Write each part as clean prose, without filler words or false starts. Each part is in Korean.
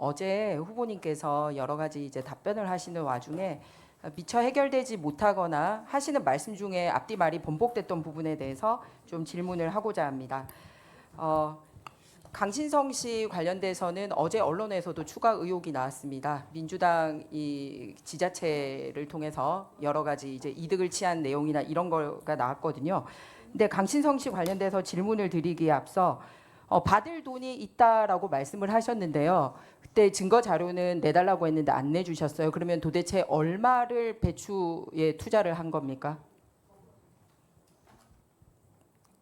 어제 후보님께서 여러 가지 이제 답변을 하시는 와중에 미처 해결되지 못하거나 하시는 말씀 중에 앞뒤 말이 번복됐던 부분에 대해서 좀 질문을 하고자 합니다. 강신성 씨 관련돼서는 어제 언론에서도 추가 의혹이 나왔습니다. 민주당 이 지자체를 통해서 여러 가지 이제 이득을 취한 내용이나 이런 거가 나왔거든요. 근데 강신성 씨 관련돼서 질문을 드리기에 앞서 받을 돈이 있다라고 말씀을 하셨는데요. 그때 증거 자료는 내달라고 했는데 안 내주셨어요. 그러면 도대체 얼마를 배추에 투자를 한 겁니까?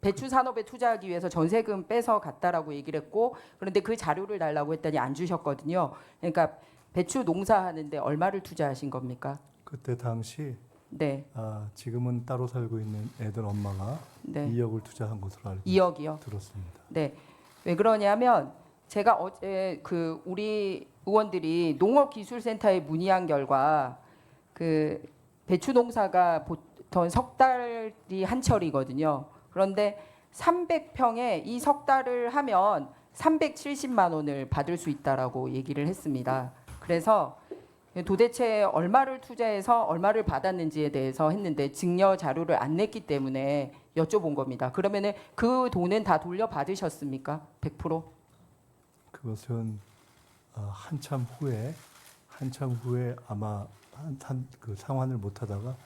배추 산업에 투자하기 위해서 전세금 빼서 갔다라고 얘기를 했고, 그런데 그 자료를 달라고 했더니 안 주셨거든요. 그러니까 배추 농사하는데 얼마를 투자하신 겁니까? 그때 당시 네. 지금은 따로 살고 있는 애들 엄마가 네. 2억을 투자한 것으로 알고 2억이요? 들었습니다. 네. 왜 그러냐면 제가 어제 그 우리 의원들이 농업기술센터에 문의한 결과 그 배추 농사가 보통 석 달이 한철이거든요. 그런데 300평에 이 석 달을 하면 370만 원을 받을 수 있다라고 얘기를 했습니다. 그래서 도대체 얼마를 투자해서 얼마를 받았는지에 대해서 했는데 증여 자료를 안 냈기 때문에 여쭤본 겁니다. 그러면은 그 돈은 다 돌려받으셨습니까? 100%? 그것은 한참 후에 아마 그 상환을 못하다가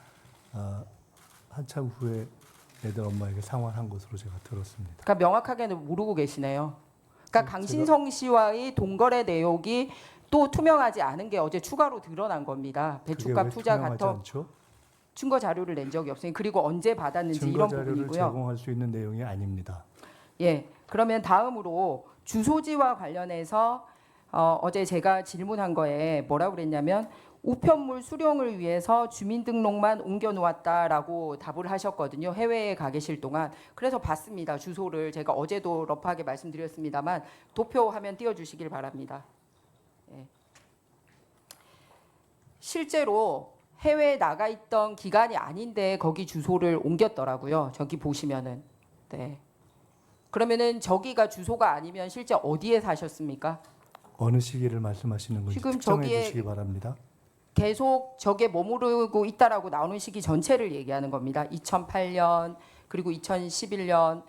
한참 후에 애들 엄마에게 상환한 것으로 제가 들었습니다. 그러니까 명확하게는 모르고 계시네요. 그러니까 강신성 씨와의 동거래 내역이 또 투명하지 않은 게 어제 추가로 드러난 겁니다. 배추값 투자 같은 증거 자료를 낸 적이 없으니 그리고 언제 받았는지 증거 이런 자료를 부분이고요. 제공할 수 있는 내용이 아닙니다. 예, 그러면 다음으로 주소지와 관련해서 어제 제가 질문한 거에 뭐라고 그랬냐면 우편물 수령을 위해서 주민등록만 옮겨놓았다라고 답을 하셨거든요. 해외에 가 계실 동안. 그래서 봤습니다. 주소를 제가 어제도 러프하게 말씀드렸습니다만 도표화면 띄워주시길 바랍니다. 예. 실제로 해외에 나가 있던 기간이 아닌데 거기 주소를 옮겼더라고요. 저기 보시면은. 네. 그러면은 저기가 주소가 아니면 실제 어디에 사셨습니까? 어느 시기를 말씀하시는 건지 지금 특정해 저기에 주시기 바랍니다. 계속 저게 머무르고 있다라고 나오는 시기 전체를 얘기하는 겁니다. 2008년 그리고 2011년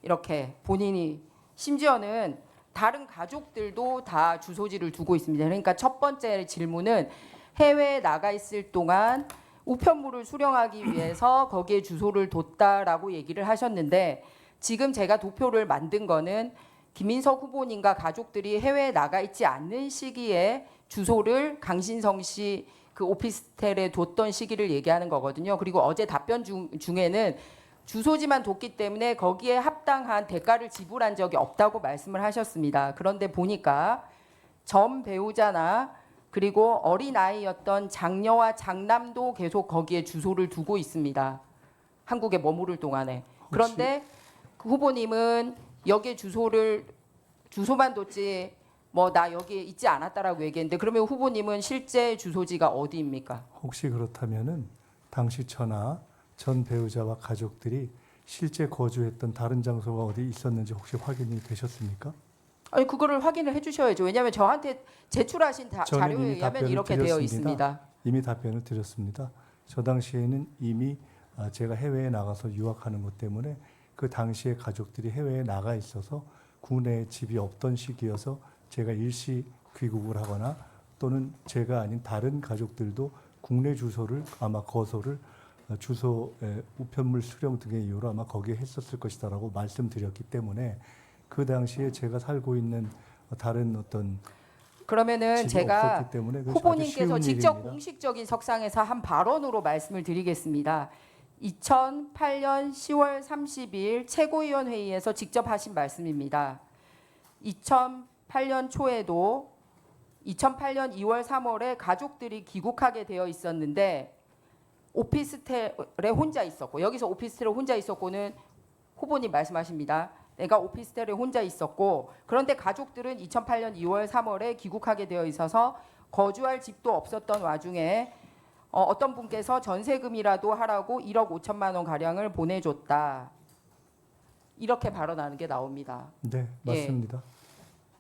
이렇게 본인이 심지어는 다른 가족들도 다 주소지를 두고 있습니다. 그러니까 첫 번째 질문은 해외에 나가 있을 동안 우편물을 수령하기 위해서 거기에 주소를 뒀다라고 얘기를 하셨는데 지금 제가 도표를 만든 거는 김인석 후보님과 가족들이 해외에 나가 있지 않는 시기에 주소를 강신성 씨 그 오피스텔에 뒀던 시기를 얘기하는 거거든요. 그리고 어제 답변 중에는 주소지만 뒀기 때문에 거기에 합당한 대가를 지불한 적이 없다고 말씀을 하셨습니다. 그런데 보니까 전 배우자나 그리고 어린아이였던 장녀와 장남도 계속 거기에 주소를 두고 있습니다. 한국에 머무를 동안에. 그런데 그 후보님은 여기에 주소만 뒀지 뭐 나 여기에 있지 않았다라고 얘기했는데 그러면 후보님은 실제 주소지가 어디입니까? 혹시 그렇다면은 당시 전 배우자와 가족들이 실제 거주했던 다른 장소가 어디 있었는지 혹시 확인이 되셨습니까? 아니 그거를 확인을 해주셔야죠. 왜냐하면 저한테 제출하신 자료에 의하면 이렇게 되어 있습니다. 이미 답변을 드렸습니다. 저 당시에는 이미 제가 해외에 나가서 유학하는 것 때문에 그 당시에 가족들이 해외에 나가 있어서 국내에 집이 없던 시기여서 제가 일시 귀국을 하거나 또는 제가 아닌 다른 가족들도 국내 주소를 아마 거소를 주소 우편물 수령 등의 이유로 아마 거기에 했었을 것이다라고 말씀드렸기 때문에 그 당시에 제가 살고 있는 다른 어떤 그러면은 제가 후보님께서 직접 일입니다. 공식적인 석상에서 한 발언으로 말씀을 드리겠습니다. 2008년 10월 30일 최고위원 회의에서 직접 하신 말씀입니다. 2008년 초에도 2008년 2월 3월에 가족들이 귀국하게 되어 있었는데 오피스텔에 혼자 있었고 여기서 오피스텔에 혼자 있었고는 후보님 말씀하십니다. 내가 오피스텔에 혼자 있었고 그런데 가족들은 2008년 2월 3월에 귀국하게 되어 있어서 거주할 집도 없었던 와중에 어떤 분께서 전세금이라도 하라고 1억 5천만 원 가량을 보내줬다. 이렇게 발언하는 게 나옵니다. 네, 맞습니다.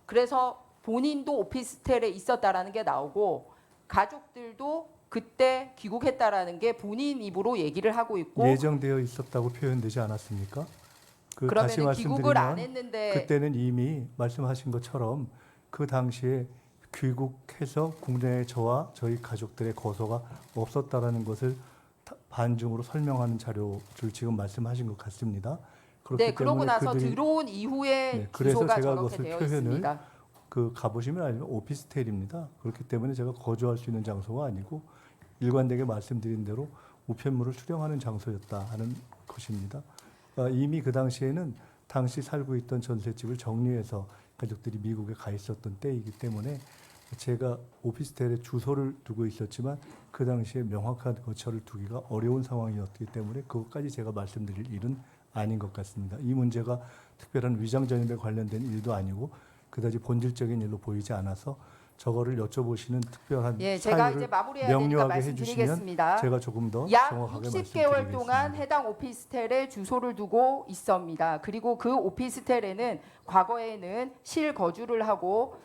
그래서 본인도 오피스텔에 있었다라는 게 나오고 가족들도 그때 귀국했다라는 게 본인 입으로 얘기를 하고 있고 예정되어 있었다고 표현되지 않았습니까? 다시 그러면 귀국을 안 말씀드리면 했는데 그때는 이미 말씀하신 것처럼 그 당시에 귀국해서 국내에 저와 저희 가족들의 거소가 없었다라는 것을 반증으로 설명하는 자료를 지금 말씀하신 것 같습니다. 그렇기 네, 그러고 때문에 나서 그들이 들어온 이후에 네, 그래서 주소가 제가 저렇게 그것을 되어 표현을 있습니다. 가보시면 알면 오피스텔입니다. 그렇기 때문에 제가 거주할 수 있는 장소가 아니고 일관되게 말씀드린 대로 우편물을 수령하는 장소였다 하는 것입니다. 이미 그 당시에는 당시 살고 있던 전셋집을 정리해서 가족들이 미국에 가 있었던 때이기 때문에 제가 오피스텔에 주소를 두고 있었지만 그 당시에 명확한 거처를 두기가 어려운 상황이었기 때문에 그것까지 제가 말씀드릴 일은 아닌 것 같습니다. 이 문제가 특별한 위장 전입에 관련된 일도 아니고 그다지 본질적인 일로 보이지 않아서 저거를 여쭤보시는 특별한 예, 제가 이제 사유를 마무리해야 되니까 명료하게 해주시면 말씀드리겠습니다. 제가 조금 더 약 정확하게 60개월 말씀드리겠습니다. 동안 해당 오피스텔에 주소를 두고 있습니다. 그리고 그 오피스텔에는 과거에는 실거주를 하고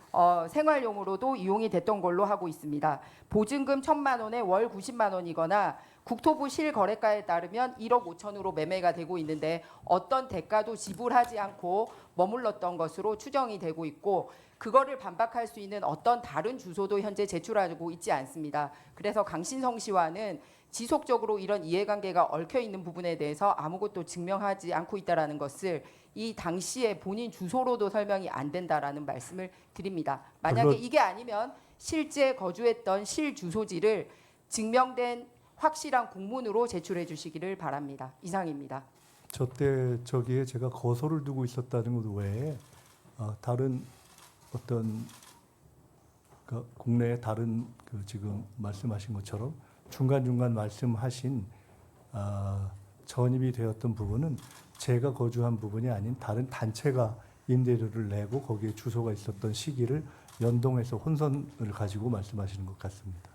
생활용으로도 이용이 됐던 걸로 하고 있습니다. 보증금 1,000만 원에 월 90만 원이거나 국토부 실거래가에 따르면 1억 5천으로 매매가 되고 있는데 어떤 대가도 지불하지 않고 머물렀던 것으로 추정이 되고 있고 그거를 반박할 수 있는 어떤 다른 주소도 현재 제출하고 있지 않습니다. 그래서 강신성 씨와는 지속적으로 이런 이해관계가 얽혀 있는 부분에 대해서 아무것도 증명하지 않고 있다라는 것을 이 당시에 본인 주소로도 설명이 안 된다라는 말씀을 드립니다. 만약에 물론 이게 아니면 실제 거주했던 실 주소지를 증명된 확실한 공문으로 제출해 주시기를 바랍니다. 이상입니다. 저때 저기에 제가 거소를 두고 있었다는 것 외에 다른 어떤 국내의 다른 지금 말씀하신 것처럼 중간중간 말씀하신 전입이 되었던 부분은 제가 거주한 부분이 아닌 다른 단체가 임대료를 내고 거기에 주소가 있었던 시기를 연동해서 혼선을 가지고 말씀하시는 것 같습니다.